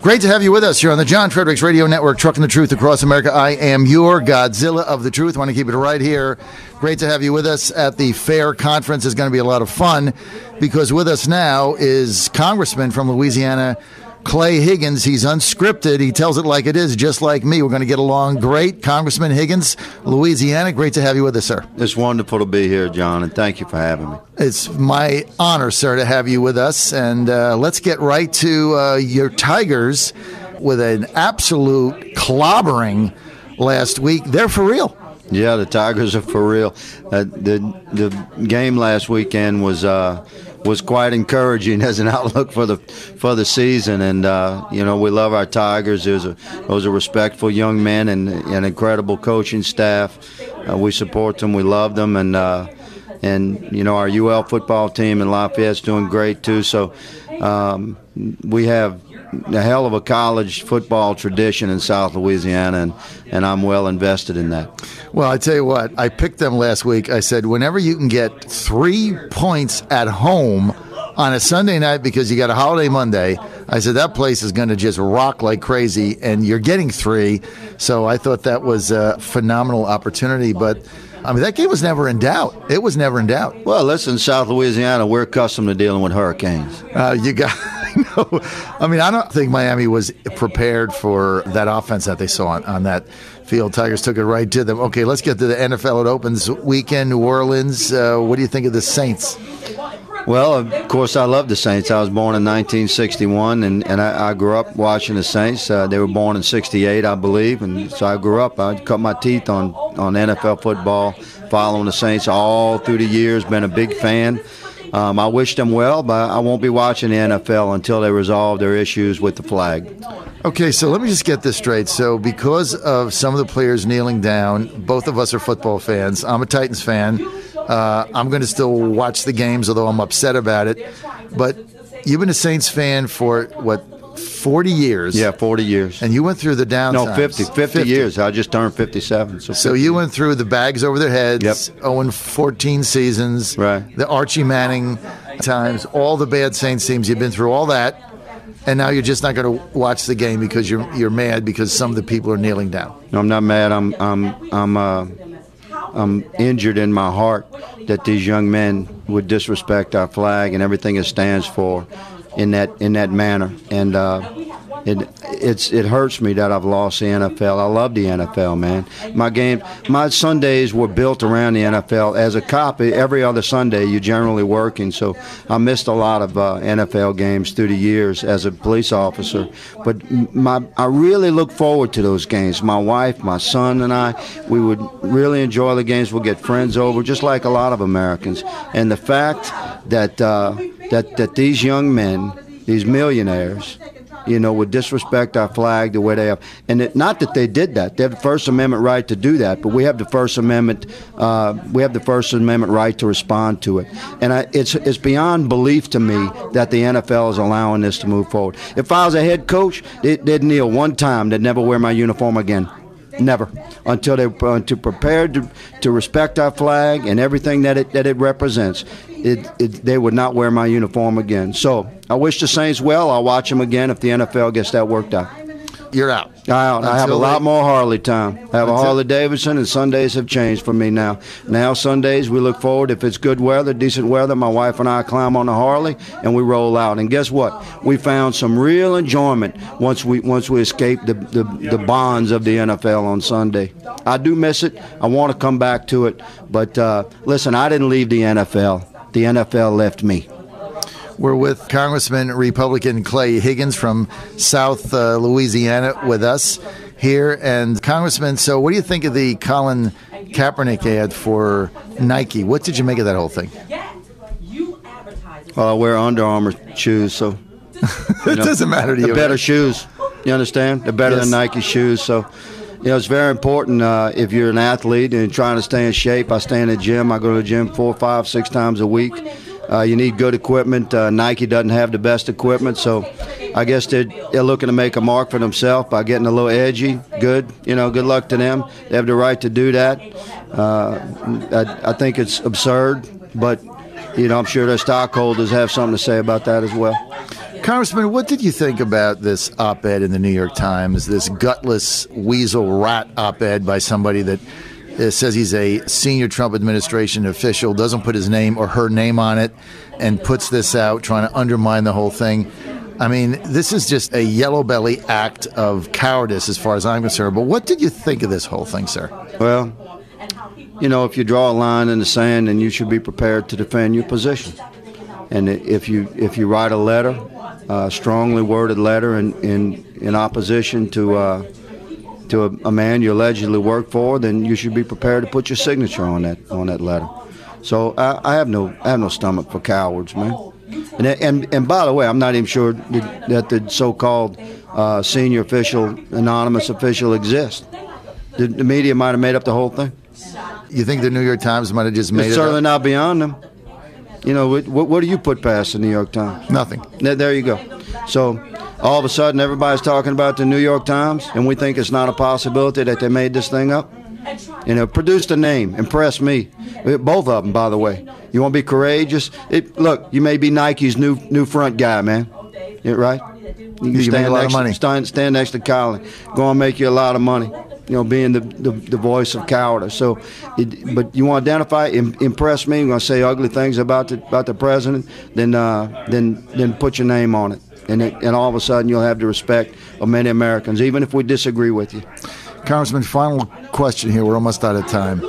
Great to have you with us here on the John Fredericks Radio Network, trucking the truth across America. I am your Godzilla of the truth. Want to keep it right here. Great to have you with us at the FAIR conference. It's going to be a lot of fun because with us now is Congressman from Louisiana, Clay Higgins. He's unscripted. He tells it like it is, just like me. We're going to get along great. Congressman Higgins, Louisiana, great to have you with us, sir. It's wonderful to be here, John, and thank you for having me. It's my honor, sir, to have you with us. And let's get right to your Tigers with an absolute clobbering last week. They're for real. Yeah, the Tigers are for real. The game last weekend was quite encouraging as an outlook for the season, and we love our Tigers. Those are respectful young men and an incredible coaching staff. We support them, we love them, and our UL football team in Lafayette's doing great too. So we have a hell of a college football tradition in South Louisiana, and I'm well invested in that. Well, I tell you what, I picked them last week. I said, whenever you can get 3 points at home on a Sunday night because you got a holiday Monday, I said, that place is going to just rock like crazy, and you're getting 3. So I thought that was a phenomenal opportunity. But, I mean, that game was never in doubt. It was never in doubt. Well, listen, South Louisiana, we're accustomed to dealing with hurricanes. I mean, I don't think Miami was prepared for that offense that they saw on that field. Tigers took it right to them. Okay, let's get to the NFL. It opens weekend, New Orleans. What do you think of the Saints? Well, of course, I love the Saints. I was born in 1961, and I grew up watching the Saints. They were born in 68, I believe, and so I grew up. I cut my teeth on NFL football, following the Saints all through the years, been a big fan. I wish them well, but I won't be watching the NFL until they resolve their issues with the flag. Okay, so let me just get this straight. So because of some of the players kneeling down, both of us are football fans. I'm a Titans fan. I'm going to still watch the games, although I'm upset about it. But you've been a Saints fan for, 40 years? Yeah, 40 years. And you went through the down times. No, 50 years. I just turned 57. So you went through the bags over their heads, yep. 0-14 seasons, right. The Archie Manning times, all the bad Saints teams. You've been through all that, and now you're just not going to watch the game because you're mad because some of the people are kneeling down. No, I'm not mad. I'm injured in my heart that these young men would disrespect our flag and everything it stands for in that manner, and it hurts me that I've lost the NFL. I love the NFL, man. My Sundays were built around the NFL. As a cop, every other Sunday you're generally working, so I missed a lot of NFL games through the years as a police officer. But I really look forward to those games. My wife, my son, and we would really enjoy the games. We'll get friends over, just like a lot of Americans. And the fact that these young men, these millionaires, would disrespect our flag the way they have. And not that they did that. They have the First Amendment right to do that, but we have the First Amendment right to respond to it. And it's beyond belief to me that the NFL is allowing this to move forward. If I was a head coach, they'd kneel one time. They'd never wear my uniform again. Never, until they're prepared to respect our flag and everything that it represents. They would not wear my uniform again. So I wish the Saints well. I'll watch them again if the NFL gets that worked out. You're out. I have a lot more Harley time. I have a Harley Davidson, and Sundays have changed for me now. Now Sundays we look forward, if it's good weather, decent weather, my wife and I climb on the Harley and we roll out. And guess what? We found some real enjoyment once we escaped the bonds of the NFL on Sunday. I do miss it. I want to come back to it. But listen, I didn't leave the NFL. The NFL left me. We're with Congressman Republican Clay Higgins from South Louisiana with us here. And Congressman, so what do you think of the Colin Kaepernick ad for Nike? What did you make of that whole thing? Well, I wear Under Armour shoes, so it doesn't matter to you. They're better shoes. You understand? They're better than Nike shoes. So, it's very important if you're an athlete and trying to stay in shape. I stay in the gym. I go to the gym 4, 5, 6 times a week. You need good equipment. Nike doesn't have the best equipment, so I guess they're looking to make a mark for themselves by getting a little edgy. Good luck to them. They have the right to do that. I think it's absurd, but I'm sure their stockholders have something to say about that as well. Congressman, what did you think about this op-ed in the New York Times, this gutless weasel rat op-ed by somebody that says he's a senior Trump administration official, doesn't put his name or her name on it, and puts this out, trying to undermine the whole thing? I mean, this is just a yellow belly act of cowardice as far as I'm concerned. But what did you think of this whole thing, sir? Well, you know, if you draw a line in the sand, then you should be prepared to defend your position. And if you write a letter, a strongly worded letter in opposition to a man you allegedly work for, then you should be prepared to put your signature on that letter. So I have no stomach for cowards, man. And by the way, I'm not even sure that the so-called senior official, anonymous official exists. The media might have made up the whole thing. You think the New York Times might have just made it up? It's certainly not beyond them. You know, what do you put past the New York Times? Nothing. There you go. So all of a sudden everybody's talking about the New York Times, and we think it's not a possibility that they made this thing up? You know, produce the name. Impress me. Both of them, by the way. You want to be courageous? Look, you may be Nike's new front guy, man. Right? You stand next, money. Stand next to Colin. Go and make you a lot of money. You know, being the voice of cowardice. So, but you want to identify, impress me. You're going to say ugly things about the president. Then put your name on it, and all of a sudden you'll have the respect of many Americans, even if we disagree with you. Congressman, final question here. We're almost out of time.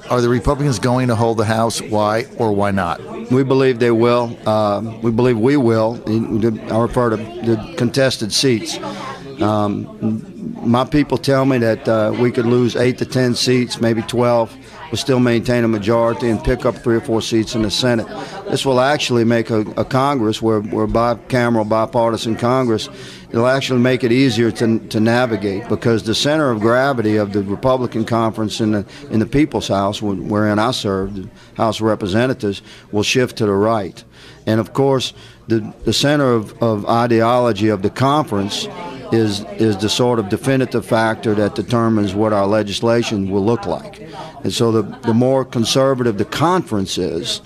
Are the Republicans going to hold the House? Why or why not? We believe they will. We believe we will. I refer to the contested seats. My people tell me that we could lose 8 to 10 seats, maybe 12, but still maintain a majority and pick up 3 or 4 seats in the Senate. This will actually make a Congress, where bicameral, bipartisan Congress, it'll actually make it easier to navigate, because the center of gravity of the Republican conference in the People's House, wherein I serve, the House of Representatives, will shift to the right. And of course, the center of ideology of the conference is the sort of definitive factor that determines what our legislation will look like. And so the more conservative the conference is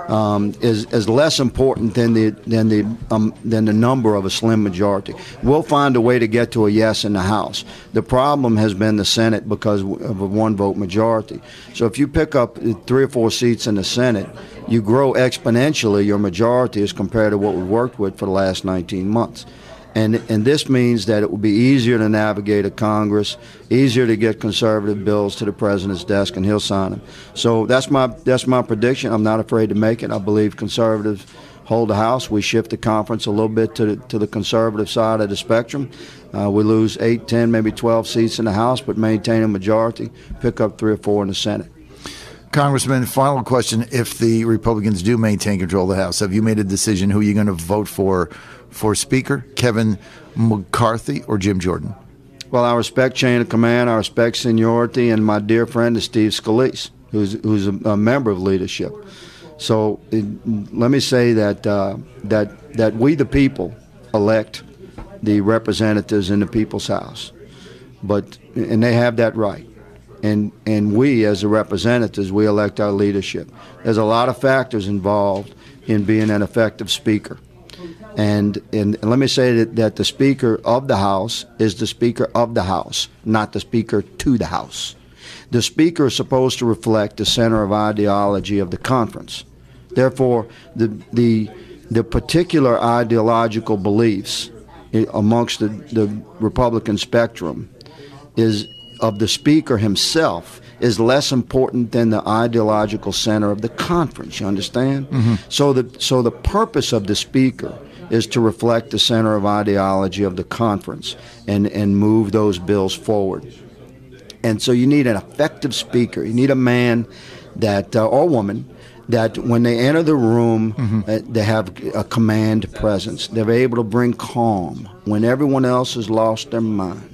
less important than the number of a slim majority. We'll find a way to get to a yes in the House. The problem has been the Senate because of a one-vote majority. So if you pick up 3 or 4 seats in the Senate, you grow exponentially your majority as compared to what we've worked with for the last 19 months. And this means that it will be easier to navigate a Congress, easier to get conservative bills to the president's desk, and he'll sign them. So that's my prediction. I'm not afraid to make it. I believe conservatives hold the House. We shift the conference a little bit to the conservative side of the spectrum. We lose 8, 10, maybe 12 seats in the House, but maintain a majority, pick up 3 or 4 in the Senate. Congressman, final question. If the Republicans do maintain control of the House, have you made a decision who you're going to vote for Speaker, Kevin McCarthy or Jim Jordan? Well, I respect chain of command, I respect seniority, and my dear friend is Steve Scalise, who's a member of leadership. So let me say that we the people elect the representatives in the People's House, and they have that right. And we, as the representatives, we elect our leadership. There's a lot of factors involved in being an effective speaker. And let me say that the Speaker of the House is the Speaker of the House, not the Speaker to the House. The Speaker is supposed to reflect the center of ideology of the conference. Therefore, the particular ideological beliefs amongst the Republican spectrum of the Speaker himself is less important than the ideological center of the conference. You understand? Mm-hmm. So the purpose of the Speaker is to reflect the center of ideology of the conference and move those bills forward. And so you need an effective speaker. You need a man that or woman that when they enter the room, mm-hmm. They have a command presence. They're able to bring calm when everyone else has lost their mind.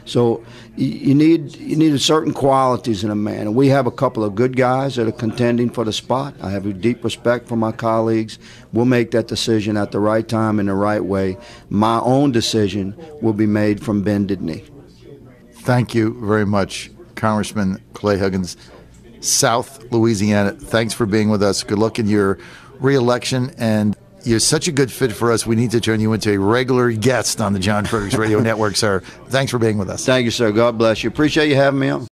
So you need certain qualities in a man. And we have a couple of good guys that are contending for the spot. I have a deep respect for my colleagues. We'll make that decision at the right time in the right way. My own decision will be made from bended knee. Thank you very much, Congressman Clay Higgins, South Louisiana. Thanks for being with us. Good luck in your re-election. And you're such a good fit for us. We need to turn you into a regular guest on the John Fredericks Radio Network, sir. Thanks for being with us. Thank you, sir. God bless you. Appreciate you having me on.